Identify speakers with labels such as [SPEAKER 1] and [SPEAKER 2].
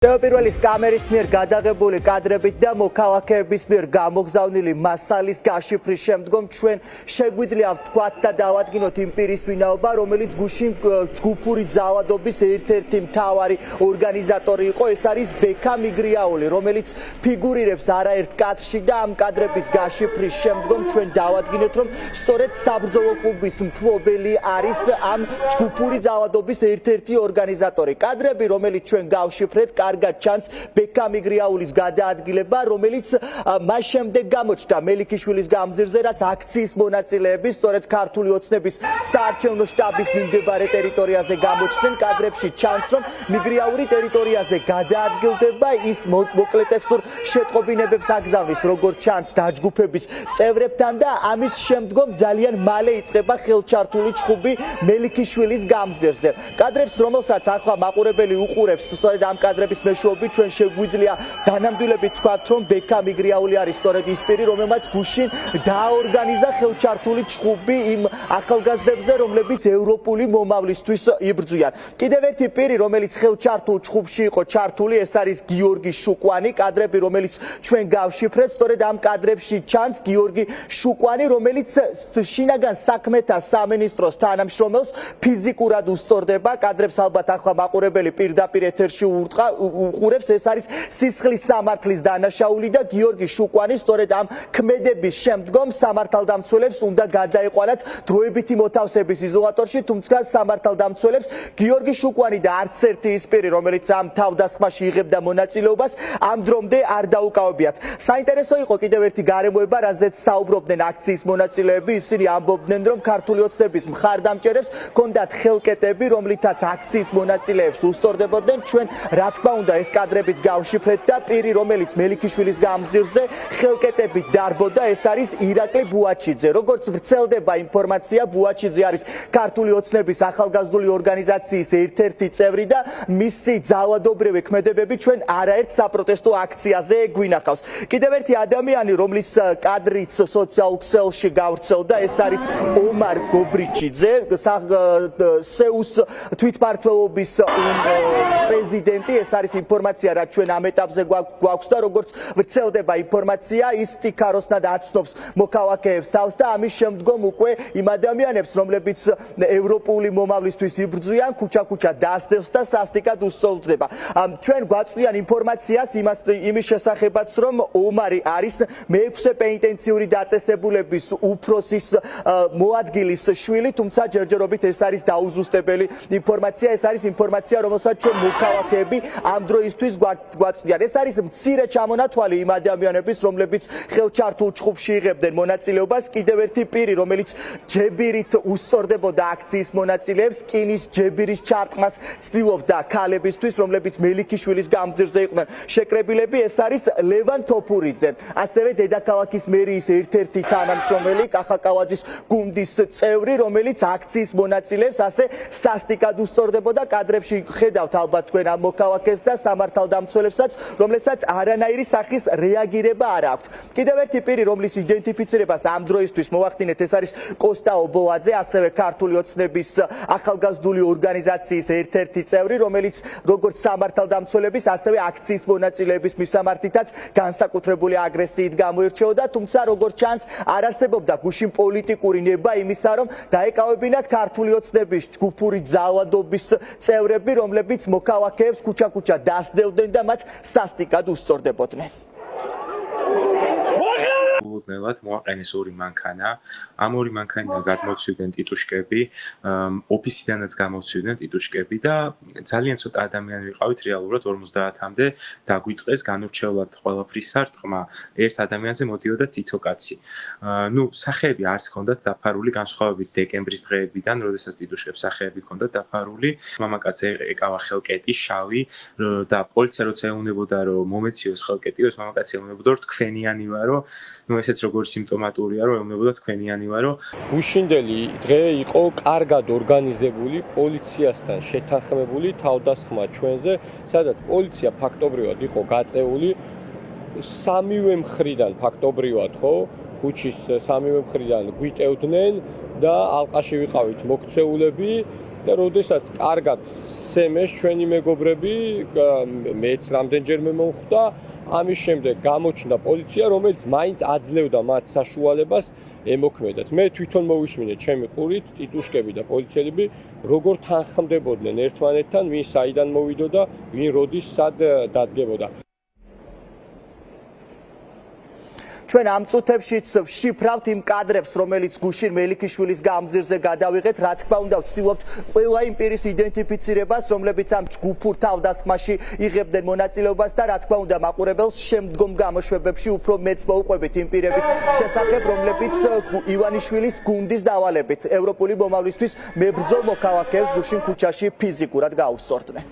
[SPEAKER 1] Პირველი კამერის მიერ გადაღებული კადრებით და მოქალაქეების მიერ გამოგზავნილი მასალის გაშიფრის შემდგომ ჩვენ შეგვიძლია ვთქვათ და დავადგინოთ იმ პირის ვინაობა, რომელიც გუშინ ჯგუფური ძალადობის ერთ-ერთი მთავარი ორგანიზატორი იყო. ეს არის ბექა მიგრიაული, რომელიც ფიგურირებს არაერთ კადრში და ამ კადრების გაშიფრის შემდგომ ჩვენ დავადგინეთ, რომ სწორედ საბრძოლო კლუბის მფლობელი არის ამ ჯგუფური ძალადობის ერთ-ერთი ორგანიზატორი. კადრები, რომელიც ჩვენ გავშიფრეთ, კარგად ჩანს ბექა მიგრიაულის გადაადგილება, რომელიც მას შემდეგ გამოჩნდა მელიქიშვილის გამზირზე, რაც აქციის მონაწილეები სწორედ ქართული ოცნების საარჩევნო შტაბის მიმდებარე ტერიტორიაზე გამოჩნდნენ. კადრებში ჩანს, რომ მიგრიაური ტერიტორიაზე გადაადგილდება, ის მოკლე ტექსტურ შეტყობინებებს აგზავნის, როგორც ჩანს დაჯგუფების წევრებთან და ამის შემდგომ ძალიან მალე იწყება ხელჩართული ჩხუბი მელიქიშვილის გამზირზე. კადრებს, რომელსაც ახლა მაყურებელი უყურებს, სწორედ ამ კადრების მეშვეობით ჩვენ შეგვიძლია დანამდვილებით ვთქვათ, რომ ბექა მიგრიაული არის სწორედ ის პირი, რომელმაც გუშინ დააორგანიზა ხელჩართული ჩხუბი იმ ახალგაზრდებზე, რომლებიც ევროპული მომავლისთვის იბრძვიან. კიდევ ერთი პირი, რომელიც ხელჩართულ ჩხუბში იყო ჩართული, ეს არის გიორგი შუკვანი. კადრები, რომელიც ჩვენ გავშიფრეთ, სწორედ ამ კადრებში ჩანს გიორგი შუკვანი, რომელიც შინაგან საქმეთა სამინისტროს თანამშრომელს ფიზიკურად უსწორდება. კადრებს ალბათ ახლა მაყურებელი პირდაპირ ეთერში უყურებს, ეს არის სისხლის სამართლის დანაშაული და გიორგი შუკვანი სწორედ ამ ქმედების შემდგომ სამართალდამცველებს უნდა გადაეყვანათ დროებითი მოთავსების იზოლატორში, თუმცა სამართალდამცველებს გიორგი შუკვანი და არც ერთი ის პირი, რომელიც ამ თავდასხმაში იღებდა მონაწილეობას, ამ დრომდე არ დაუკავებიათ. საინტერესო იყო კიდევ ერთი გარემოება, რაზეც საუბრობდნენ აქციის მონაწილეები. ისინი ამბობდნენ, რომ ქართული ოცნების მხარდამჭერებს ჰქონდათ ხელკეტები, რომლითაც აქციის მონაწილეებს უსწორდებოდნენ. ჩვენ რა თქმა უნდა ეს კადრებიც გავშიფრეთ და პირი, რომელიც მელიქიშვილის გამზირზე ხელკეტებით დარბოდა, ეს არის ირაკლი ბუაჩიძე. როგორც ვრცელდება ინფორმაცია, ბუაჩიძე არის ქართული ოცნების ახალგაზრდული ორგანიზაციის ერთ-ერთი წევრი და მისი ძალადობრივი ქმედებები ჩვენ არაერთ საპროტესტო აქციაზე გვინახავს. კიდევ ერთი ადამიანი, რომლის კადრიც სოციალურ ქსელში გავრცელდა, ეს არის ომარ გობრიჩიძე, სეუს თვითმმართველობის პრეზიდენტი. ეს არის ინფორმაცია, რაც ჩვენ ამ ეტაპზე გვაქვს და როგორც ვრცელდება ინფორმაცია, ის ტიქაროსნად აცნობს მოქალაქეებს თავს და ამის შემდგომ უკვე იმ ადამიანებს, რომლებიც ევროპული მომავლისთვის იბრძვიან, ქუჩა-ქუჩა დასდევს და სასტიკად უსწორდება. ჩვენ გვაწვდიან ინფორმაციას იმის შესახებაც, რომ ომარი არის მე-6 პენიტენციური დაწესებულების უფროსის მოადგილის შვილი, თუმცა ჯერჯერობით ეს არის დაუზუსტებელი ინფორმაცია. ეს არის ინფორმაცია, რომელსაც ჩვენ მოქალაქეები ამ დროისთვის გვაწვდიან. ეს არის მცირე ჩამონათვალი იმ ადამიანების, რომლებიც ხელჩართულ ჩხუბში იღებდნენ მონაწილეობას. კიდევ ერთი პირი, რომელიც ჯებირით უსწორდებოდა აქციის მონაწილეებს, რკინის ჯებირის ჩარტყმას ცდილობდა ქალებისთვის, რომლებიც მელიქიშვილის გამზირზე იყვნენ შეკრებილები, ეს არის ლევან თოფურიძე. ასევე დედაქალაქის მერიის ერთ-ერთი თანამშრომელი, კახაკავაძის გუნდის წევრი, რომელიც აქციის მონაწილეებს ასე სასტიკად უსწორდებოდა. კადრებში ხედავთ ალბათ თქვენ ამ მოქალაქეს და სამართალდამცველებსაც, რომლებსაც არანაირი სახის რეაგირება არ აქვთ. კიდევ ერთი პირი, რომლის იდენტიფიცირებას ამ დროისთვის მოვახდინეთ, ეს არის კოსტა ობოლაძე, ასევე ქართული ოცნების ახალგაზრდული ორგანიზაციის ერთ-ერთი წევრი, რომელიც როგორც სამართალდამცველების, ასევე აქციის მონაწილეების მისამართითაც განსაკუთრებული აგრესიით გამოირჩეოდა, თუმცა როგორც ჩანს, არ არსებობდა გუშინ პოლიტიკური ნება იმისა, რომ დაეკავებინათ ქართული ოცნების ჯგუფური ძალადობის წევრები, რომლებიც მოქალაქეებს ქუჩა-ქუჩა დასდევდნენ და მათ სასტიკად უსწორდებოდნენ.
[SPEAKER 2] უდნელად მოაყენეს ორი მანქანა. ამ ორი მანქანიდან გადმოცვიდნენ ტიტუშკები, ოფისიდანაც გამოცვიდნენ ტიტუშკები და ძალიან ცოტა ადამიანი ვიყავით რეალურად 50-მდე დაგვიწყეს განურჩევლად ყველაფრის სარტყმა. ერთ ადამიანზე მოდიოდა თითო კაცი. სახეები არც ჰქონდათ დაფარული, განსხვავებით დეკემბრის დღეებიდან, როდესაც ტიტუშკებს სახეები ჰქონდათ დაფარული. მამაკაცი ეკავა ხელკეტი შავი და პოლიცია როცა ეუბნებოდა, რომ მომეციოს ხელკეტი, ეს მამაკაცი ეუბნებოდა, რომ თქვენიანი ვარო, ესეც როგორც სიმპტომატურია, რომ ეუბნებოდა თქვენიანი ვარო.
[SPEAKER 3] გუშინდელი დღე იყო კარგად ორგანიზებული პოლიციასთან შეთანხმებული თავდასხმა ჩვენზე, სადაც პოლიცია ფაქტობრივად იყო გაწეული სამივე მხრიდან ფაქტობრივად, ხო, ქუჩის სამივე მხრიდან გვიტევდნენ და ალყაში ვიყავით მოქცეულები და როდესაც კარგად სცემეს ჩვენი მეგობრები, მეც რამდენჯერმე მომხვდა, ამის შემდეგ გამოჩნდა პოლიცია, რომელიც მაინც აძლევდა მათ საშუალებას ემოქმედათ. მე თვითონ მოვისმინე ჩემი ყურით ტიტუშკები და პოლიციელები როგორ თანხმდებოდნენ ერთმანეთთან, ვინ საიდან მოვიდოდა, ვინ როდის სად დადგებოდა.
[SPEAKER 1] ჩვენ ამ წუთებშიც ვშიფრავთ იმ კადრებს, რომელიც გუშინ მელიქიშვილის გამზირზე გადავიღეთ. რა თქმა უნდა, ვცდილობთ ყველა იმ პირის იდენტიფიცირებას, რომლებიც ამ ჯგუფურ თავდასხმაში იღებდნენ მონაწილეობას და რა თქმა უნდა, მაყურებელს შემდგომ გამოშვებებში უფრო მეც მოვყვებით იმ პირების შესახებ, რომლებიც ივანიშვილის გუნდის დავალებით ევროპული მომავლისთვის მებრძოლ მოქალაქეებს გუშინ ქუჩაში ფიზიკურად გაუსწორდნენ.